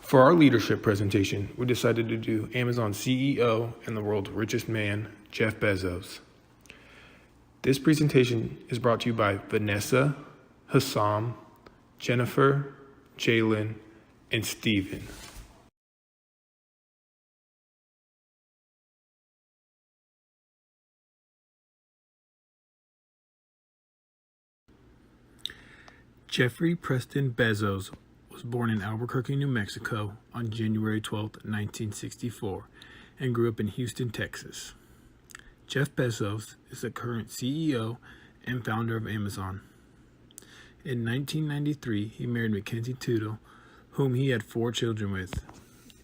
For our leadership presentation, we decided to do Amazon CEO and the world's richest man, Jeff Bezos. This presentation is brought to you by Vanessa, Hassam, Jennifer, Jalen, and Steven. Jeffrey Preston Bezos was born in Albuquerque, New Mexico on January 12, 1964, and grew up in Houston, Texas. Jeff Bezos is the current CEO and founder of Amazon. In 1993, he married Mackenzie Tootle, whom he had 4 children with.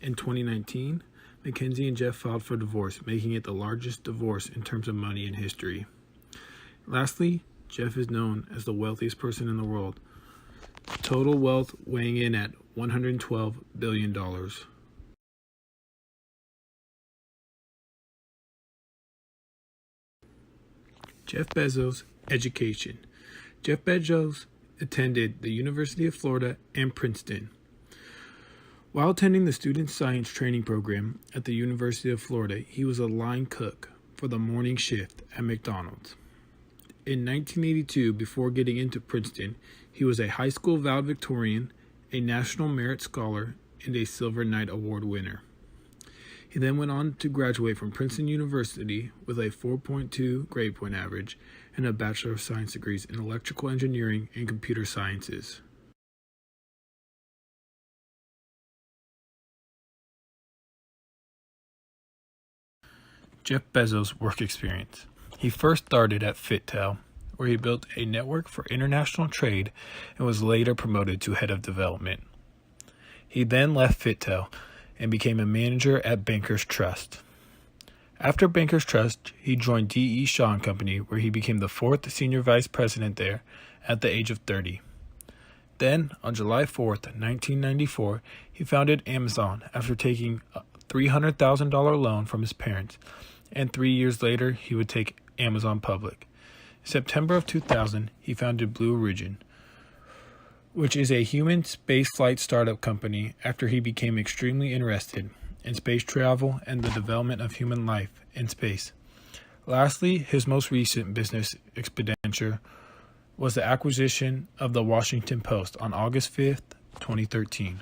In 2019, Mackenzie and Jeff filed for divorce, making it the largest divorce in terms of money in history. Lastly, Jeff is known as the wealthiest person in the world, total wealth weighing in at $112 billion. Jeff Bezos' education. Jeff Bezos attended the University of Florida and Princeton. While attending the Student Science Training Program at the University of Florida, he was a line cook for the morning shift at McDonald's. In 1982, before getting into Princeton, he was a high school valedictorian, a National Merit Scholar, and a Silver Knight Award winner. He then went on to graduate from Princeton University with a 4.2 grade point average and a Bachelor of Science degrees in Electrical Engineering and Computer Sciences. Jeff Bezos' work experience. He first started at FitTel, where he built a network for international trade and was later promoted to head of development. He then left FitTel and became a manager at Bankers Trust. After Bankers Trust, he joined D.E. Shaw & Company, where he became the 4th senior vice president there at the age of 30. Then, on July 4th, 1994, he founded Amazon after taking a $300,000 loan from his parents, and 3 years later, he would take Amazon public. In September of 2000, he founded Blue Origin, which is a human spaceflight startup company after he became extremely interested in space travel and the development of human life in space. Lastly, his most recent business expenditure was the acquisition of the Washington Post on August 5th, 2013.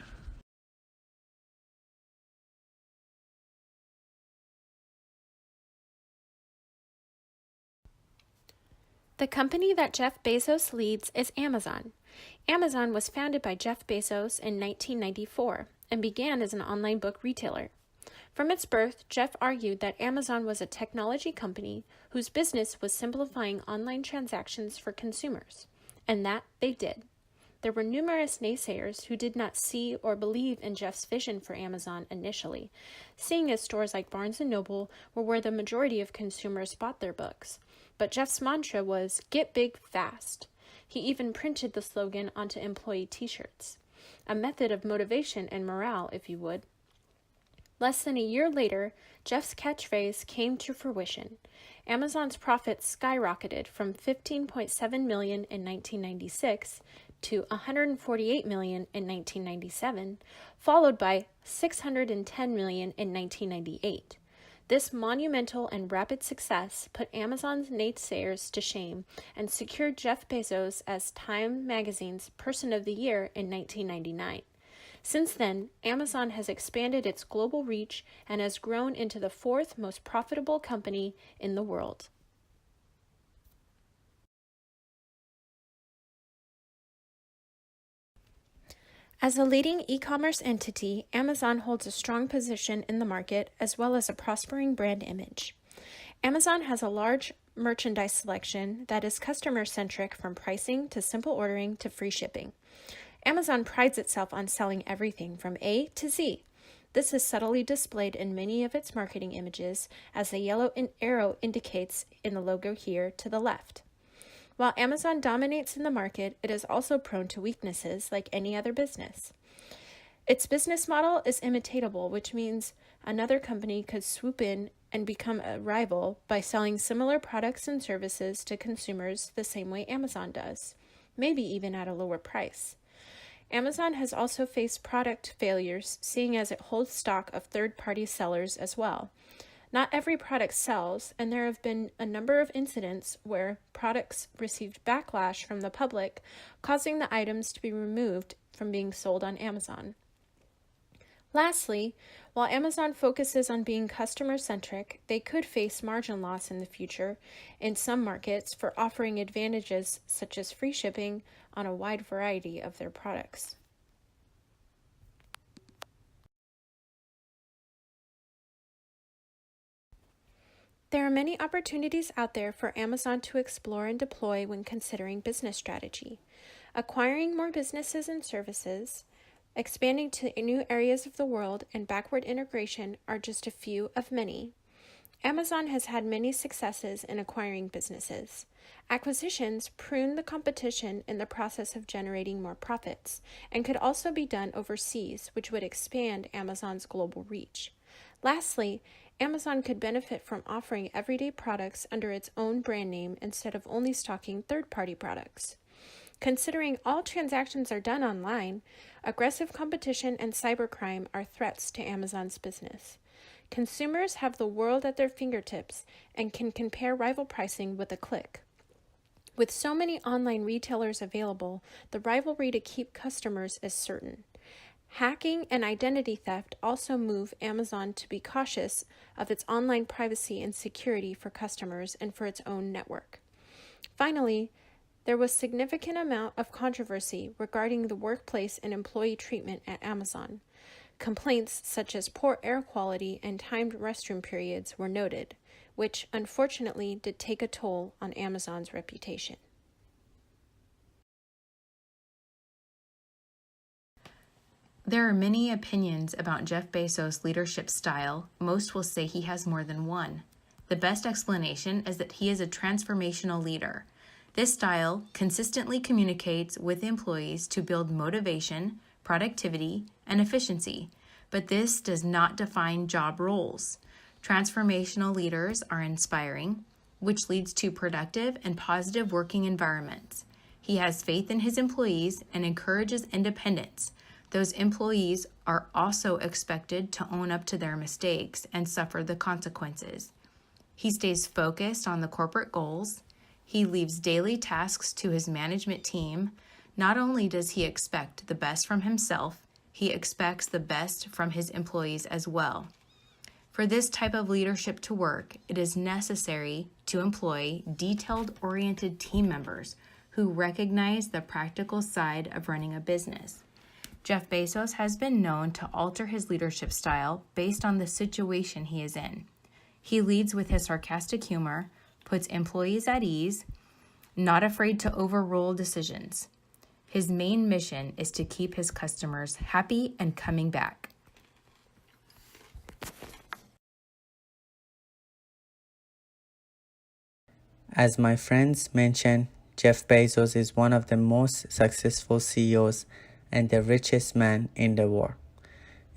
The company that Jeff Bezos leads is Amazon. Amazon was founded by Jeff Bezos in 1994 and began as an online book retailer. From its birth, Jeff argued that Amazon was a technology company whose business was simplifying online transactions for consumers, and that they did. There were numerous naysayers who did not see or believe in Jeff's vision for Amazon initially, seeing as stores like Barnes & Noble were where the majority of consumers bought their books. But Jeff's mantra was, "Get big fast." He even printed the slogan onto employee t-shirts, a method of motivation and morale, if you would. Less than a year later, Jeff's catchphrase came to fruition. Amazon's profits skyrocketed from $15.7 million in 1996 to $148 million in 1997, followed by $610 million in 1998. This monumental and rapid success put Amazon's naysayers to shame and secured Jeff Bezos as Time magazine's Person of the Year in 1999. Since then, Amazon has expanded its global reach and has grown into the 4th most profitable company in the world. As a leading e-commerce entity, Amazon holds a strong position in the market as well as a prospering brand image. Amazon has a large merchandise selection that is customer-centric, from pricing to simple ordering to free shipping. Amazon prides itself on selling everything from A to Z. This is subtly displayed in many of its marketing images, as the yellow arrow indicates in the logo here to the left. While Amazon dominates in the market, it is also prone to weaknesses like any other business. Its business model is imitatable, which means another company could swoop in and become a rival by selling similar products and services to consumers the same way Amazon does, maybe even at a lower price. Amazon has also faced product failures, seeing as it holds stock of third-party sellers as well. Not every product sells, and there have been a number of incidents where products received backlash from the public, causing the items to be removed from being sold on Amazon. Lastly, while Amazon focuses on being customer-centric, they could face margin loss in the future in some markets for offering advantages such as free shipping on a wide variety of their products. There are many opportunities out there for Amazon to explore and deploy when considering business strategy. Acquiring more businesses and services, expanding to new areas of the world, and backward integration are just a few of many. Amazon has had many successes in acquiring businesses. Acquisitions prune the competition in the process of generating more profits, and could also be done overseas, which would expand Amazon's global reach. Lastly, Amazon could benefit from offering everyday products under its own brand name instead of only stocking third-party products. Considering all transactions are done online, aggressive competition and cybercrime are threats to Amazon's business. Consumers have the world at their fingertips and can compare rival pricing with a click. With so many online retailers available, the rivalry to keep customers is certain. Hacking and identity theft also move Amazon to be cautious of its online privacy and security for customers and for its own network. Finally, there was significant amount of controversy regarding the workplace and employee treatment at Amazon. Complaints such as poor air quality and timed restroom periods were noted, which unfortunately did take a toll on Amazon's reputation. There are many opinions about Jeff Bezos' leadership style. Most will say he has more than one. The best explanation is that he is a transformational leader. This style consistently communicates with employees to build motivation, productivity, and efficiency, but this does not define job roles. Transformational leaders are inspiring, which leads to productive and positive working environments. He has faith in his employees and encourages independence. Those employees are also expected to own up to their mistakes and suffer the consequences. He stays focused on the corporate goals. He leaves daily tasks to his management team. Not only does he expect the best from himself, he expects the best from his employees as well. For this type of leadership to work, it is necessary to employ detailed-oriented team members who recognize the practical side of running a business. Jeff Bezos has been known to alter his leadership style based on the situation he is in. He leads with his sarcastic humor, puts employees at ease, not afraid to overrule decisions. His main mission is to keep his customers happy and coming back. As my friends mentioned, Jeff Bezos is one of the most successful CEOs and the richest man in the world.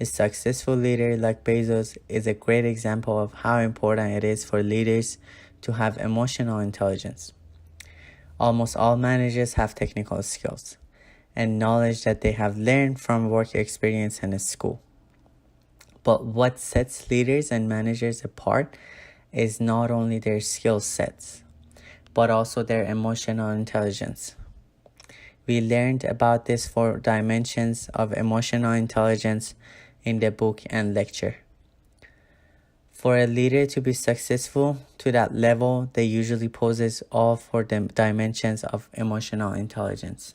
A successful leader like Bezos is a great example of how important it is for leaders to have emotional intelligence. Almost all managers have technical skills and knowledge that they have learned from work experience and school. But what sets leaders and managers apart is not only their skill sets, but also their emotional intelligence. We learned about these 4 dimensions of emotional intelligence in the book and lecture. For a leader to be successful to that level, they usually possess all 4 dimensions of emotional intelligence.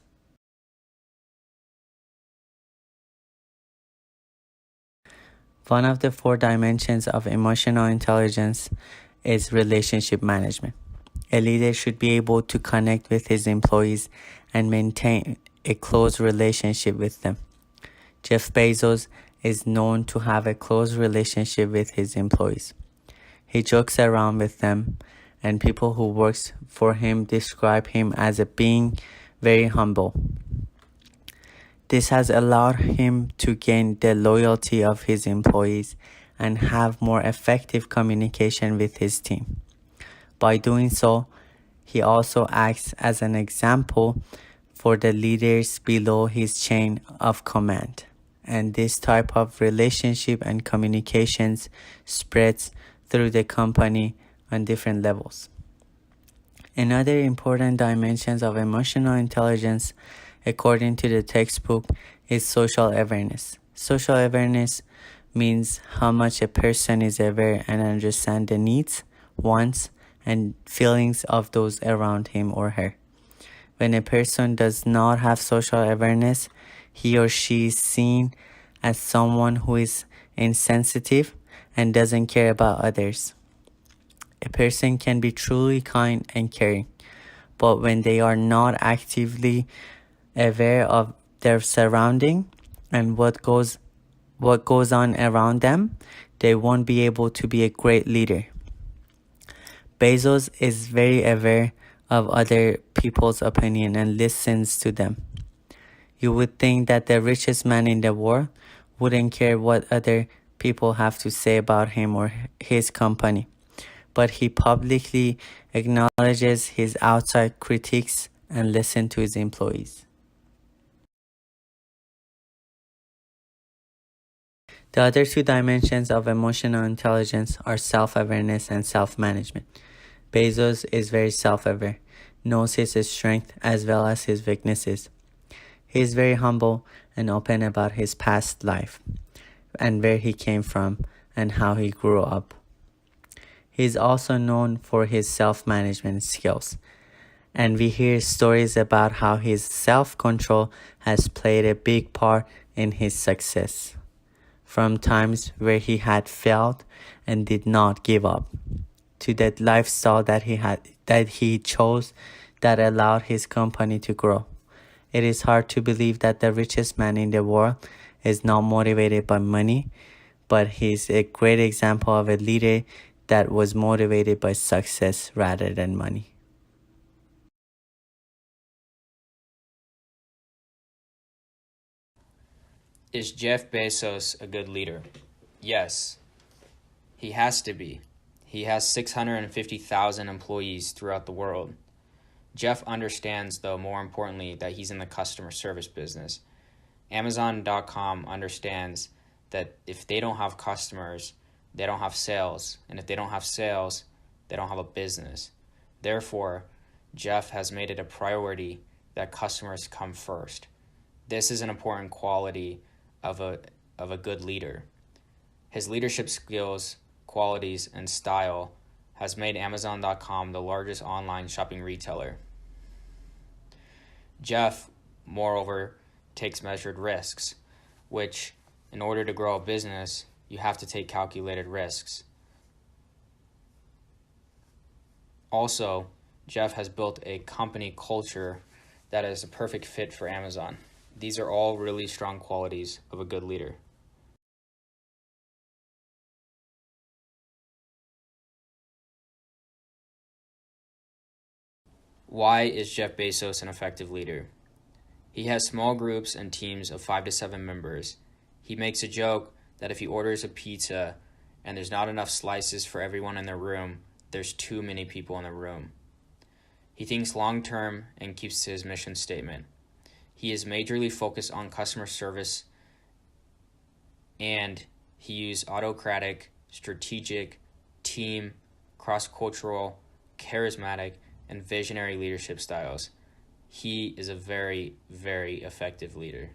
One of the 4 dimensions of emotional intelligence is relationship management. A leader should be able to connect with his employees and maintain a close relationship with them. Jeff Bezos is known to have a close relationship with his employees. He jokes around with them, and people who work for him describe him as being very humble. This has allowed him to gain the loyalty of his employees and have more effective communication with his team. By doing so, he also acts as an example for the leaders below his chain of command. And this type of relationship and communications spreads through the company on different levels. Another important dimensions of emotional intelligence, according to the textbook, is social awareness. Social awareness means how much a person is aware and understand the needs, wants, and feelings of those around him or her. When a person does not have social awareness, he or she is seen as someone who is insensitive and doesn't care about others. A person can be truly kind and caring, but when they are not actively aware of their surrounding and what goes on around them, they won't be able to be a great leader. Bezos is very aware of other people's opinion and listens to them. You would think that the richest man in the world wouldn't care what other people have to say about him or his company, but he publicly acknowledges his outside critics and listens to his employees. The other two dimensions of emotional intelligence are self-awareness and self-management. Bezos is very self-aware, knows his strengths as well as his weaknesses. He is very humble and open about his past life and where he came from and how he grew up. He is also known for his self-management skills, and we hear stories about how his self-control has played a big part in his success, from times where he had failed and did not give up, to that lifestyle that he chose that allowed his company to grow. It is hard to believe that the richest man in the world is not motivated by money, but he's a great example of a leader that was motivated by success rather than money. Is Jeff Bezos a good leader? Yes, he has to be. He has 650,000 employees throughout the world. Jeff understands, though, more importantly, that he's in the customer service business. Amazon.com understands that if they don't have customers, they don't have sales. And if they don't have sales, they don't have a business. Therefore, Jeff has made it a priority that customers come first. This is an important quality of a good leader. His leadership skills, qualities, and style has made Amazon.com the largest online shopping retailer. Jeff, moreover, takes measured risks, which, in order to grow a business, you have to take calculated risks. Also, Jeff has built a company culture that is a perfect fit for Amazon. These are all really strong qualities of a good leader. Why is Jeff Bezos an effective leader? He has small groups and teams of 5 to 7 members. He makes a joke that if he orders a pizza and there's not enough slices for everyone in the room, there's too many people in the room. He thinks long-term and keeps to his mission statement. He is majorly focused on customer service, and he used autocratic, strategic, team, cross-cultural, charismatic, and visionary leadership styles. He is a very, very effective leader.